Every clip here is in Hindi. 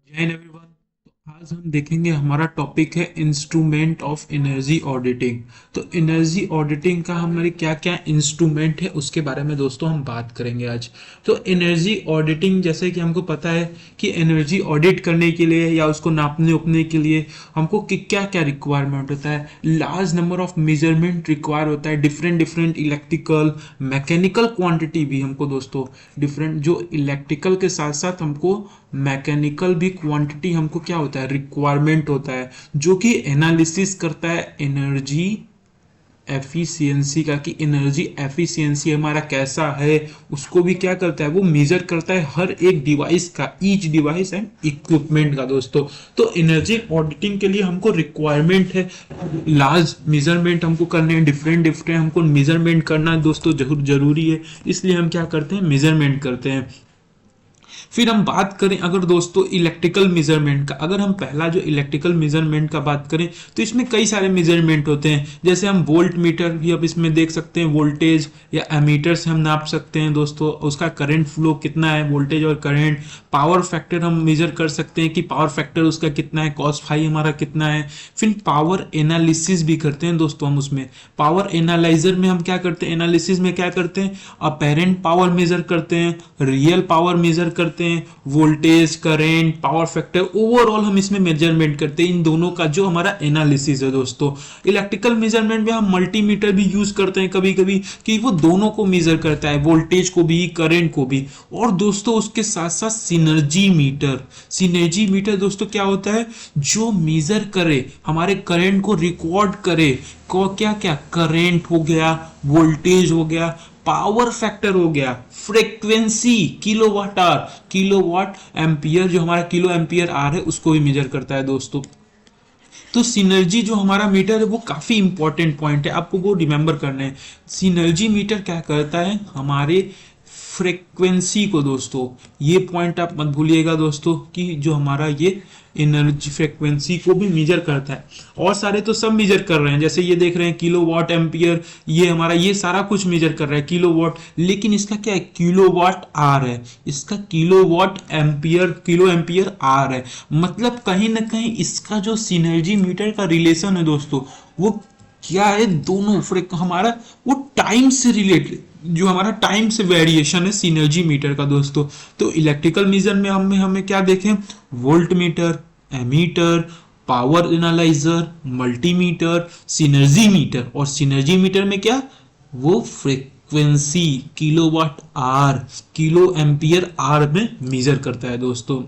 जय हिंद एवरीवन। तो आज हम देखेंगे, हमारा टॉपिक है इंस्ट्रूमेंट ऑफ एनर्जी ऑडिटिंग। तो एनर्जी ऑडिटिंग का हमारे क्या क्या इंस्ट्रूमेंट है उसके बारे में दोस्तों हम बात करेंगे आज। तो एनर्जी ऑडिटिंग, जैसे कि हमको पता है कि एनर्जी ऑडिट करने के लिए या उसको नापने उपने के लिए हमको क्या क्या रिक्वायरमेंट होता है। Large number of measurement require होता है, different different electrical mechanical quantity भी हमको दोस्तों डिफरेंट, जो इलेक्ट्रिकल के साथ साथ हमको मैकेनिकल भी क्वांटिटी हमको क्या होता है, रिक्वायरमेंट होता है, जो कि एनालिसिस करता है एनर्जी एफिशिएंसी का, कि एनर्जी एफिशिएंसी हमारा कैसा है उसको भी क्या करता है, वो मेजर करता है हर एक डिवाइस का, ईच डिवाइस एंड इक्विपमेंट का दोस्तों। तो एनर्जी ऑडिटिंग के लिए हमको रिक्वायरमेंट है, लार्ज मेजरमेंट हमको करने हैं, डिफरेंट डिफरेंट हमको मेजरमेंट करना दोस्तों जरूरी है, इसलिए हम क्या करते हैं, मेजरमेंट करते हैं। फिर हम बात करें अगर दोस्तों इलेक्ट्रिकल मेजरमेंट का, अगर हम पहला जो इलेक्ट्रिकल मेजरमेंट का बात करें तो इसमें कई सारे मेजरमेंट होते हैं। जैसे हम वोल्ट मीटर भी अब इसमें देख सकते हैं, वोल्टेज या एमीटर से हम नाप सकते हैं दोस्तों, उसका करंट फ्लो कितना है, वोल्टेज और करंट। पावर फैक्टर हम मेजर कर सकते हैं कि पावर फैक्टर उसका कितना है, कॉस फाई हमारा कितना है। फिर पावर एनालिसिस भी करते हैं दोस्तों हम उसमें। पावर एनालाइजर में हम क्या करते हैं, एनालिसिस में क्या करते हैं, अपेरेंट पावर मेजर करते हैं, रियल पावर मेजर करते हैं, voltage current power factor overall हम इसमें मेजरमेंट करते हैं। इन दोनों का जो हमारा एनालिसिस है दोस्तों। इलेक्ट्रिकल मेजरमेंट में हम मल्टीमीटर भी यूज करते हैं कभी कभी, कि वो दोनों को मेजर करता है, वोल्टेज को भी करंट को भी। और दोस्तों उसके साथ साथ सिनर्जी मीटर, सिनर्जी मीटर दोस्तों क्या होता है, जो मेजर करे हमारे करंट को रिकॉर्ड करे, को क्या क्या करंट हो गया, वोल्टेज हो गया, पावर फैक्टर हो गया, frequency kilowatt hour, kilowatt ampere जो हमारा किलो एम्पियर आर है उसको भी मेजर करता है दोस्तों। तो सिनर्जी जो हमारा मीटर है वो काफी इंपॉर्टेंट पॉइंट है, आपको वो रिमेंबर करना है। सिनर्जी मीटर क्या करता है, हमारे फ्रीक्वेंसी को दोस्तों, ये पॉइंट आप मत भूलिएगा दोस्तों, कि जो हमारा ये एनर्जी फ्रीक्वेंसी को भी मेजर करता है। और सारे तो सब मेजर कर रहे हैं, जैसे ये देख रहे हैं किलोवाट एम्पियर, ये हमारा ये सारा कुछ मेजर कर रहा है किलोवाट, लेकिन इसका क्या है, किलोवाट आर है, इसका kilowatt ampere, kilo ampere R है। मतलब कहीं ना कहीं इसका जो सिनर्जी मीटर का रिलेशन है दोस्तों, वो क्या है, दोनों हमारा वो टाइम से रिलेटेड, जो हमारा टाइम से वेरिएशन है सिनर्जी मीटर का दोस्तों। तो इलेक्ट्रिकल मीजर में हमें हमें क्या देखें, volt metre, ammeter, power analyser, multimeter, synergy meter. और सिनर्जी मीटर में क्या, वो frequency kilowatt R, kilo ampere R में मेजर करता है दोस्तों।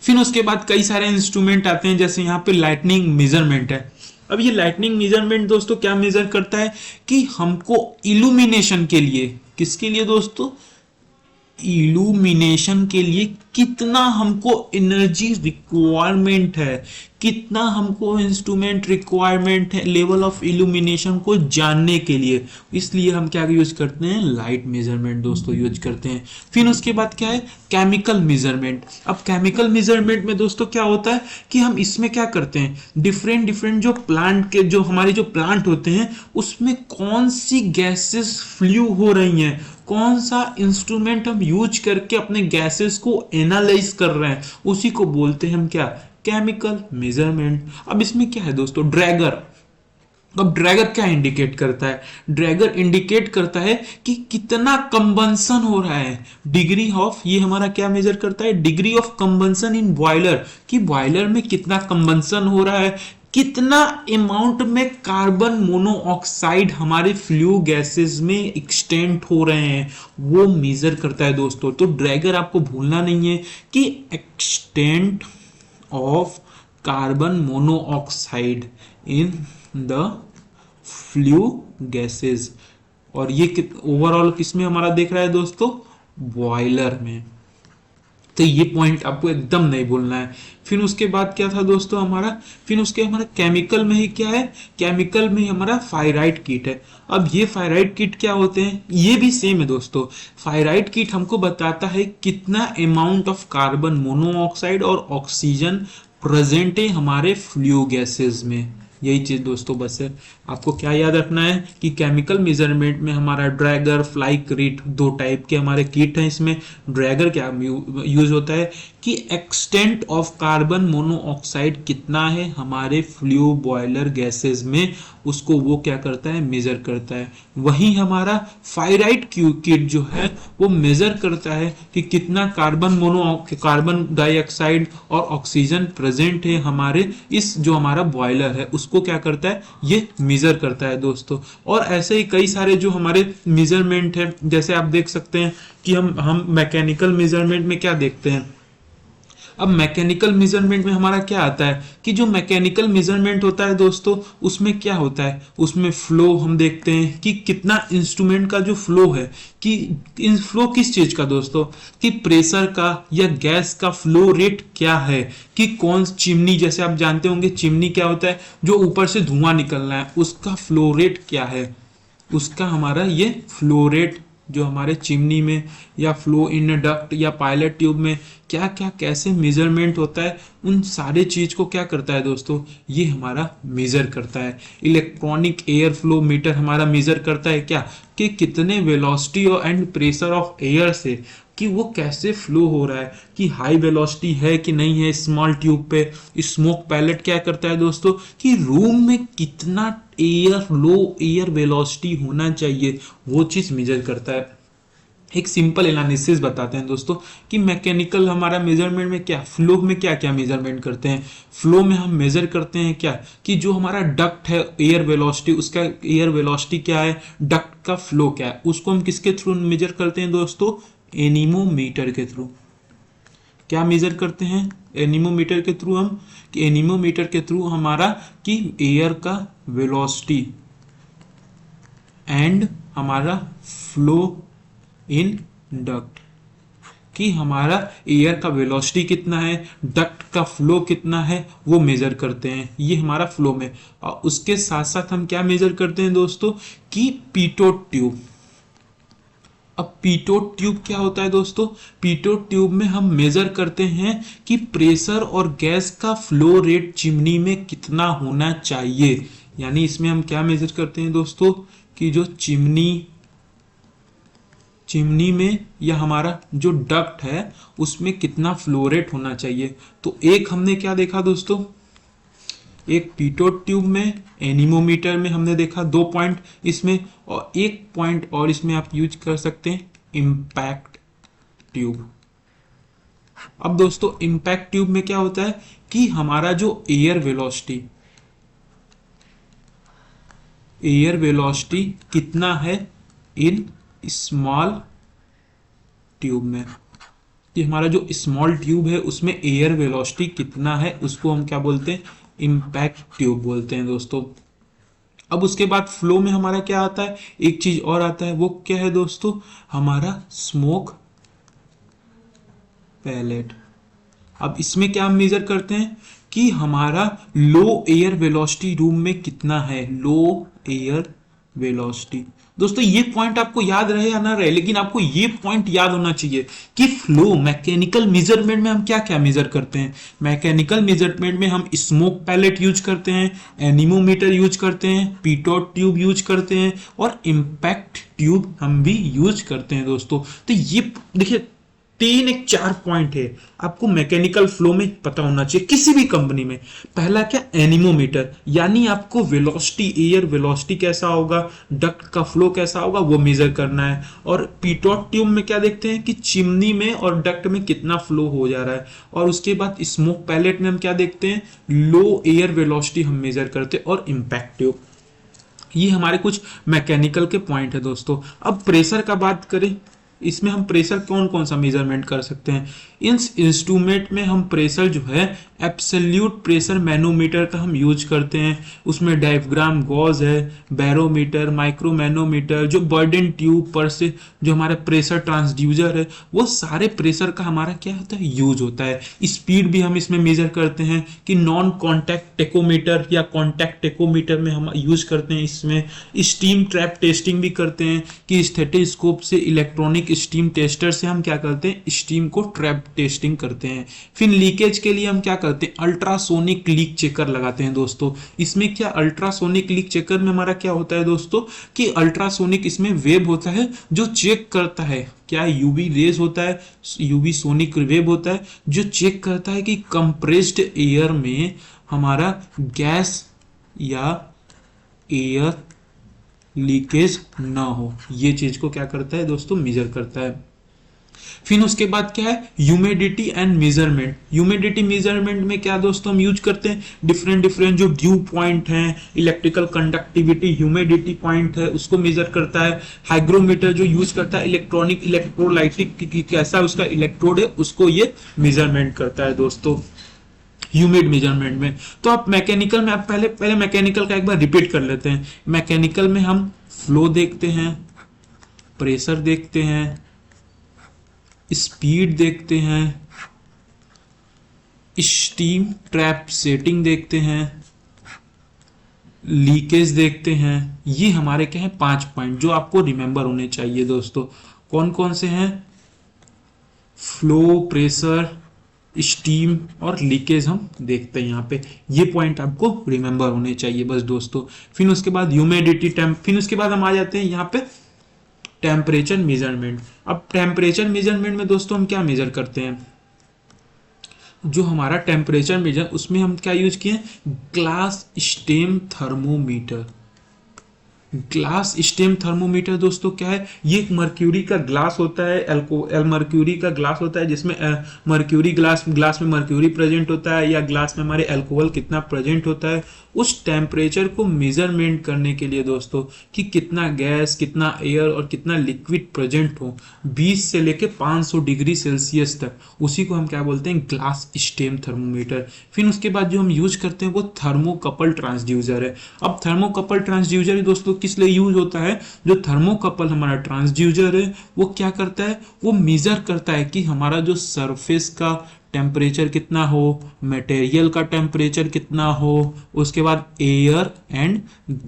फिर उसके बाद कई सारे इंस्ट्रूमेंट आते हैं, जैसे यहाँ पे लाइटनिंग मेजरमेंट है। अब ये लाइटनिंग मेजरमेंट दोस्तों क्या मेजर करता है, कि हमको इल्यूमिनेशन के लिए, किसके लिए दोस्तों, इल्यूमिनेशन के लिए कितना हमको एनर्जी रिक्वायरमेंट है, कितना हमको इंस्ट्रूमेंट रिक्वायरमेंट है लेवल ऑफ इल्यूमिनेशन को जानने के लिए, इसलिए हम क्या यूज करते हैं, लाइट मेजरमेंट दोस्तों यूज करते हैं। फिर उसके बाद क्या है, केमिकल मेजरमेंट। अब केमिकल मेजरमेंट में दोस्तों क्या होता है, कि हम इसमें क्या करते हैं, डिफरेंट डिफरेंट जो प्लांट के, जो हमारे जो प्लांट होते हैं उसमें कौन सी गैसेस फ्लू हो रही हैं, कौन सा इंस्ट्रूमेंट हम यूज करके अपने गैसेस को एनालाइज कर रहे हैं, उसी को बोलते हैं हम क्या, केमिकल मेजरमेंट। अब इसमें क्या है दोस्तों, ड्रैगर। अब ड्रैगर क्या इंडिकेट करता है, ड्रैगर इंडिकेट करता है कि कितना कंबंसन हो रहा है, डिग्री ऑफ, ये हमारा क्या मेजर करता है, degree of combustion in boiler, कि बॉयलर में कितना कंबंसन हो रहा है, कितना अमाउंट में कार्बन मोनोऑक्साइड हमारे फ्लू गैसेस में एक्सटेंड हो रहे हैं, वो मेजर करता है दोस्तों। तो ड्रैगर आपको भूलना नहीं है कि extent of carbon monoxide in the flue gases. और ये ओवरऑल किसमें हमारा देख रहा है दोस्तों, बॉयलर में। तो ये पॉइंट आपको एकदम नहीं भूलना है। फिर उसके बाद क्या था दोस्तों हमारा, फिर उसके हमारा केमिकल में ही क्या है, केमिकल में हमारा फायराइड किट है। अब ये फायराइड किट क्या होते हैं, ये भी सेम है दोस्तों। फायराइड किट हमको बताता है कितना अमाउंट ऑफ कार्बन मोनोऑक्साइड और ऑक्सीजन प्रेजेंट है हमारे फ्लू गैसेस में, यही चीज दोस्तों बस है। आपको क्या याद रखना है कि केमिकल मेजरमेंट में हमारा ड्रैगर फ्लाई किट, दो टाइप के हमारे किट हैं। इसमें ड्रैगर क्या यूज होता है कि एक्सटेंट ऑफ कार्बन मोनोऑक्साइड कितना है हमारे फ्लू बॉयलर गैसेस में, उसको वो क्या करता है, मेजर करता है। वहीं हमारा फायराइट किट जो है वो मेजर करता है कि कितना कार्बन डाइऑक्साइड और ऑक्सीजन प्रेजेंट है हमारे इस जो हमारा बॉयलर है, उसको क्या करता है, ये मेजर करता है दोस्तों। और ऐसे ही कई सारे जो हमारे मेजरमेंट है, जैसे आप देख सकते हैं कि हम मैकेनिकल मेजरमेंट में क्या देखते हैं। अब मैकेनिकल मेजरमेंट में हमारा क्या आता है कि जो मैकेनिकल मेजरमेंट होता है दोस्तों, उसमें क्या होता है, उसमें फ्लो हम देखते हैं कि कितना इंस्ट्रूमेंट का जो फ्लो है, कि इन फ्लो किस चीज का दोस्तों, कि प्रेशर का या गैस का फ्लो रेट क्या है, कि कौन चिमनी, जैसे आप जानते होंगे चिमनी क्या होता है, जो ऊपर से धुआं निकलना है उसका फ्लो रेट क्या है, उसका हमारा ये फ्लो रेट जो हमारे चिमनी में या फ्लो इन डक्ट या पायलट ट्यूब में क्या क्या कैसे मेजरमेंट होता है, उन सारे चीज को क्या करता है दोस्तों, ये हमारा मेजर करता है। इलेक्ट्रॉनिक एयर फ्लो मीटर हमारा मेजर करता है क्या, कि कितने वेलोसिटी और एंड प्रेशर ऑफ एयर से, कि वो कैसे फ्लो हो रहा है, कि हाई वेलोसिटी है कि नहीं है स्मॉल ट्यूब पे। स्मोक पैलेट क्या करता है दोस्तों, कि रूम में कितना एयर, लो एयर वेलोसिटी होना चाहिए, वो चीज मेजर करता है। एक सिंपल एनालिसिस बताते हैं दोस्तों कि मैकेनिकल हमारा मेजरमेंट में क्या, फ्लो में क्या क्या मेजरमेंट करते हैं। फ्लो में हम मेजर करते हैं क्या, कि जो हमारा डक्ट है एयर वेलोसिटी, उसका एयर वेलोसिटी क्या है, डक्ट का फ्लो क्या है, उसको हम किसके थ्रू मेजर करते हैं दोस्तों, एनीमोमीटर के थ्रू। क्या मेजर करते हैं एनीमोमीटर के थ्रू हम, कि एनीमोमीटर के थ्रू हमारा कि एयर का वेलोसिटी एंड हमारा फ्लो इन डक्ट, कि हमारा एयर का वेलोसिटी कितना है, डक्ट का फ्लो कितना है, वो मेजर करते हैं, ये हमारा फ्लो में। और उसके साथ साथ हम क्या मेजर करते हैं दोस्तों, कि पीटोट ट्यूब। अब पीटोट ट्यूब क्या होता है दोस्तों, पीटोट ट्यूब में हम मेजर करते हैं कि प्रेशर और गैस का फ्लो रेट चिमनी में कितना होना चाहिए। यानी इसमें हम क्या मेजर करते हैं दोस्तों, कि जो चिमनी में या हमारा जो डक्ट है उसमें कितना फ्लो रेट होना चाहिए। तो एक हमने क्या देखा दोस्तों, एक पीटोट ट्यूब में, एनीमोमीटर में हमने देखा 2 पॉइंट इसमें, और एक पॉइंट और इसमें आप यूज कर सकते हैं, इम्पैक्ट ट्यूब। अब दोस्तों इम्पैक्ट ट्यूब में क्या होता है कि हमारा जो एयर वेलोसिटी कितना है इन स्मॉल ट्यूब में, कि हमारा जो स्मॉल ट्यूब है उसमें एयर वेलोसिटी कितना है, उसको हम क्या बोलते हैं, इम्पैक्ट ट्यूब बोलते हैं दोस्तों। अब उसके बाद फ्लो में हमारा क्या आता है, एक चीज और आता है, वो क्या है दोस्तों, हमारा स्मोक पैलेट। अब इसमें क्या हम मेजर करते हैं, कि हमारा लो एयर वेलोसिटी रूम में कितना है, लो एयर वेलोसिटी। दोस्तों ये पॉइंट आपको याद रहे या ना रहे, लेकिन आपको ये पॉइंट याद होना चाहिए कि फ्लो मैकेनिकल मेजरमेंट में हम क्या क्या मेजर करते हैं। मैकेनिकल मेजरमेंट में हम स्मोक पैलेट यूज करते हैं, एनीमोमीटर यूज करते हैं, पीटोट ट्यूब यूज करते हैं, और इम्पैक्ट ट्यूब हम भी यूज करते हैं दोस्तों। तो ये देखिए 4 पॉइंट है आपको मैकेनिकल फ्लो में पता होना चाहिए किसी भी कंपनी में। पहला क्या, एनीमोमीटर, यानी आपको वेलोसिटी, एयर वेलोसिटी कैसा होगा, डक्ट का फ्लो कैसा होगा, वो मेजर करना है। और पीटोट ट्यूब में क्या देखते हैं कि चिमनी में और डक्ट में कितना फ्लो हो जा रहा है। और उसके बाद स्मोक पैलेट में हम क्या देखते हैं, लो एयर वेलोसिटी हम मेजर करते हैं। और इम्पैक्ट ट्यूब, ये हमारे कुछ मैकेनिकल के पॉइंट है दोस्तों। अब प्रेशर का बात करें, इसमें हम प्रेशर कौन कौन सा मेजरमेंट कर सकते हैं। इस इंस्ट्रूमेंट में हम प्रेशर जो है एब्सोल्यूट प्रेशर मैनोमीटर का हम यूज करते हैं। उसमें डायफ्राम गॉज है, बैरोमीटर, माइक्रो मैनोमीटर, जो बर्डन ट्यूब पर से जो हमारा प्रेशर ट्रांसड्यूसर है, वो सारे प्रेशर का हमारा क्या होता है, यूज होता है। स्पीड भी हम इसमें मेजर करते हैं, कि नॉन कॉन्टैक्ट टेकोमीटर या कॉन्टैक्ट टेकोमीटर में हम यूज करते हैं। इसमें स्टीम ट्रैप टेस्टिंग भी करते हैं, कि स्टेथोस्कोप से, इलेक्ट्रॉनिक स्टीम टेस्टर से हम क्या करते हैं, स्टीम को ट्रैप टेस्टिंग करते हैं। फिर लीकेज के लिए हम क्या करते हैं, अल्ट्रासोनिक लीक चेकर लगाते हैं दोस्तों। इसमें क्या अल्ट्रासोनिक लीक चेकर में हमारा क्या होता है दोस्तों कि अल्ट्रासोनिक इसमें वेव होता है जो चेक करता है, क्या यूवी रेज होता है, यूवी सोनिक वेव होता है जो चेक करता है कि कंप्रेस्ड एयर में हमारा गैस या एयर लीकेज ना हो। ये चीज को क्या करता है दोस्तों, मेजर करता है। फिर उसके बाद क्या है, humidity and measurement. Humidity measurement में क्या दोस्तों हम यूज करते हैं, डिफरेंट डिफरेंट जो ड्यू पॉइंट हैं, इलेक्ट्रिकल कंडक्टिविटी, ह्यूमिडिटी पॉइंट है उसको मेजर करता है। हाइग्रोमीटर जो यूज करता है इलेक्ट्रॉनिक इलेक्ट्रोलाइटिक कैसा उसका इलेक्ट्रोड है उसको ये मेजरमेंट करता है दोस्तों ह्यूमिड मेजरमेंट में। तो आप मैकेनिकल में आप पहले मैकेनिकल का एक बार रिपीट कर लेते हैं। मैकेनिकल में हम फ्लो देखते हैं, प्रेशर देखते हैं, स्पीड देखते हैं, स्टीम ट्रैप सेटिंग देखते हैं, लीकेज देखते हैं। ये हमारे क्या है 5 पॉइंट जो आपको रिमेंबर होने चाहिए दोस्तों। कौन कौन से हैं, फ्लो, प्रेशर, स्टीम और लीकेज हम देखते हैं यहाँ पे। ये पॉइंट आपको रिमेंबर होने चाहिए बस दोस्तों। फिर उसके बाद ह्यूमिडिटी फिर उसके बाद हम आ जाते हैं यहाँ पे टेम्परेचर मेजरमेंट। अब टेम्परेचर मेजरमेंट में दोस्तों हम क्या मेजर करते हैं, जो हमारा टेम्परेचर मेजर उसमें हम क्या यूज किए, glass stem thermometer. Glass stem thermometer दोस्तों क्या है, ये एक मर्क्यूरी का ग्लास होता है, मर्क्यूरी का ग्लास होता है जिसमें मर्क्यूरी ग्लास में मर्क्यूरी प्रेजेंट होता है या ग्लास में हमारे अल्कोहल कितना प्रेजेंट होता है। उस टेम्परेचर को मेजरमेंट करने के लिए दोस्तों कि कितना गैस, कितना एयर और कितना लिक्विड प्रेजेंट हो 20 से लेके 500 डिग्री सेल्सियस तक, उसी को हम क्या बोलते हैं, ग्लास स्टेम थर्मोमीटर। फिर उसके बाद जो हम यूज करते हैं वो थर्मोकपल ट्रांसड्यूसर है। अब थर्मोकपल ट्रांसड्यूसर दोस्तों किस लिए यूज होता है, जो थर्मोकपल हमारा ट्रांसड्यूसर है वो क्या करता है, वो मेजर करता है कि हमारा जो सरफेस का टेम्परेचर कितना हो, मटेरियल का टेम्परेचर कितना हो, उसके बाद एयर एंड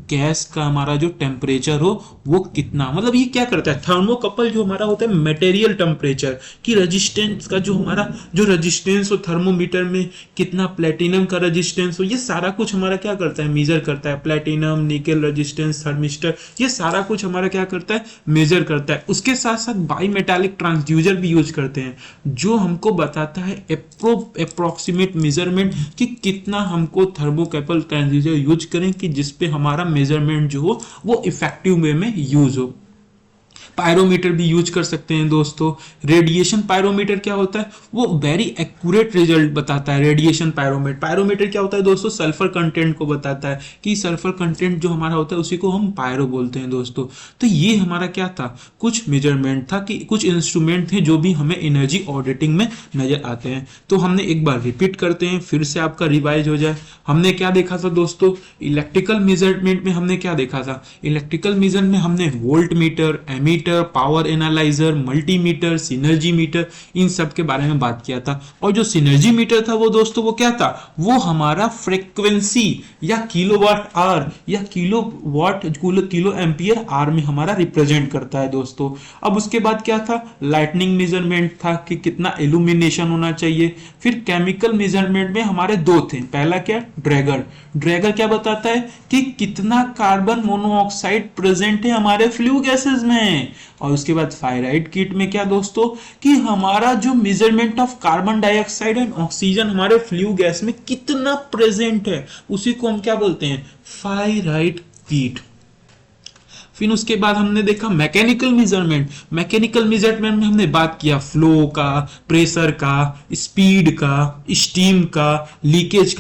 गैस का हमारा जो टेम्परेचर हो वो कितना, मतलब ये क्या करता है, थर्मोकपल जो हमारा होता है मटेरियल टेम्परेचर की रेजिस्टेंस का, जो हमारा जो रेजिस्टेंस हो थर्मोमीटर में कितना प्लेटिनम का रेजिस्टेंस हो, ये सारा कुछ हमारा क्या करता है, मेजर करता है। प्लेटिनम, निकेल रेजिस्टेंस, थर्मिस्टर, ये सारा कुछ हमारा क्या करता है, मेजर करता है। उसके साथ साथ बाई मेटालिक ट्रांसड्यूसर भी यूज करते हैं जो हमको बताता है अप्रोक्सीमेट मेजरमेंट कि कितना हमको थर्मोकपल ट्रांसड्यूसर यूज करें कि जिसपे हमारा मेजरमेंट जो हो वो इफेक्टिव वे में यूज हो। पायरोमीटर भी यूज कर सकते हैं दोस्तों। रेडिएशन पायरोमीटर क्या होता है, वो वेरी एक्यूरेट रिजल्ट बताता है। रेडिएशन पायरोमीटर क्या होता है दोस्तों, सल्फर कंटेंट को बताता है कि सल्फर कंटेंट जो हमारा होता है उसी को हम पायरो बोलते हैं दोस्तों। तो ये हमारा क्या था, कुछ मेजरमेंट था कि कुछ इंस्ट्रूमेंट थे जो भी हमें एनर्जी ऑडिटिंग में नजर आते हैं। तो हमने एक बार रिपीट करते हैं फिर से आपका रिवाइज हो जाए। हमने क्या देखा था दोस्तों, इलेक्ट्रिकल मेजरमेंट में हमने क्या देखा था, इलेक्ट्रिकल मेजर में हमने volt meter, ammeter, power analyser, multimeter, synergy meter, इन सब के बारे में बात किया था। और जो सिनर्जी मीटर था वो दोस्तों वो क्या था, वो हमारा फ्रीक्वेंसी या किलोवाट आवर या किलो एम्पियर आवर में हमारा रिप्रेजेंट करता है दोस्तों। अब उसके बाद क्या था, लाइटनिंग मेजरमेंट था कि कितना इल्यूमिनेशन होना चाहिए। फिर केमिकल मेजरमेंट में हमारे दो थे, पहला क्या, ड्रैगर क्या बताता है कि कितना कार्बन मोनोऑक्साइड प्रेजेंट है हमारे फ्लू गैसेस में। और उसके बाद फायराइड किट में क्या दोस्तों कि हमारा जो measurement of carbon dioxide and oxygen हमारे फ्लू गैस में कितना प्रेजेंट है उसी को हम क्या बोलते हैं, फायराइड किट। फिर उसके बाद हमने देखा मैकेनिकल मेजरमेंट में हमने बात किया फ्लो का, प्रेशर का, स्पीड का, स्टीम का, लीकेज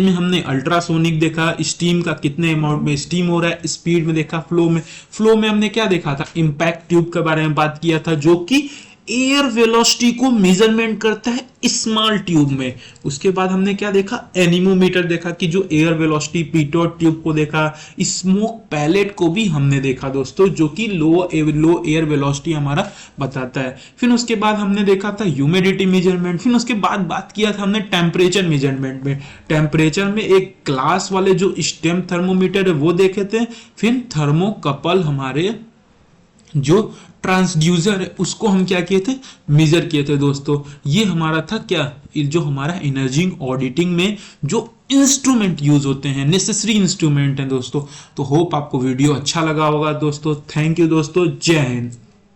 में हमने अल्ट्रासोनिक देखा, स्टीम का कितने अमाउंट में स्टीम हो रहा है, स्पीड में देखा, फ्लो में हमने क्या देखा था, इंपैक्ट ट्यूब के बारे में बात किया था जो कि एयर वेलोसिटी को मेजरमेंट करता है स्मॉल ट्यूब में। उसके बाद हमने क्या देखा, एनीमोमीटर देखा कि जो एयर वेलोसिटी पीटोट ट्यूब को देखा, स्मोक पैलेट को भी हमने देखा दोस्तों जो कि लो एयर वेलोसिटी हमारा बताता है। फिर उसके बाद हमने देखा था ह्यूमिडिटी मेजरमेंट। फिर उसके बाद बात किया था हमने टेम्परेचर मेजरमेंट में। टेम्परेचर में एक ग्लास वाले जो स्टेम थर्मोमीटर है वो देखे थे। फिर थर्मोकपल हमारे जो ट्रांसड्यूसर है उसको हम क्या किए थे, मेजर किए थे दोस्तों। ये हमारा था क्या, जो हमारा एनर्जी ऑडिटिंग में जो इंस्ट्रूमेंट यूज होते हैं, नेसेसरी इंस्ट्रूमेंट हैं दोस्तों। तो होप आपको वीडियो अच्छा लगा होगा दोस्तों। थैंक यू दोस्तों, जय हिंद।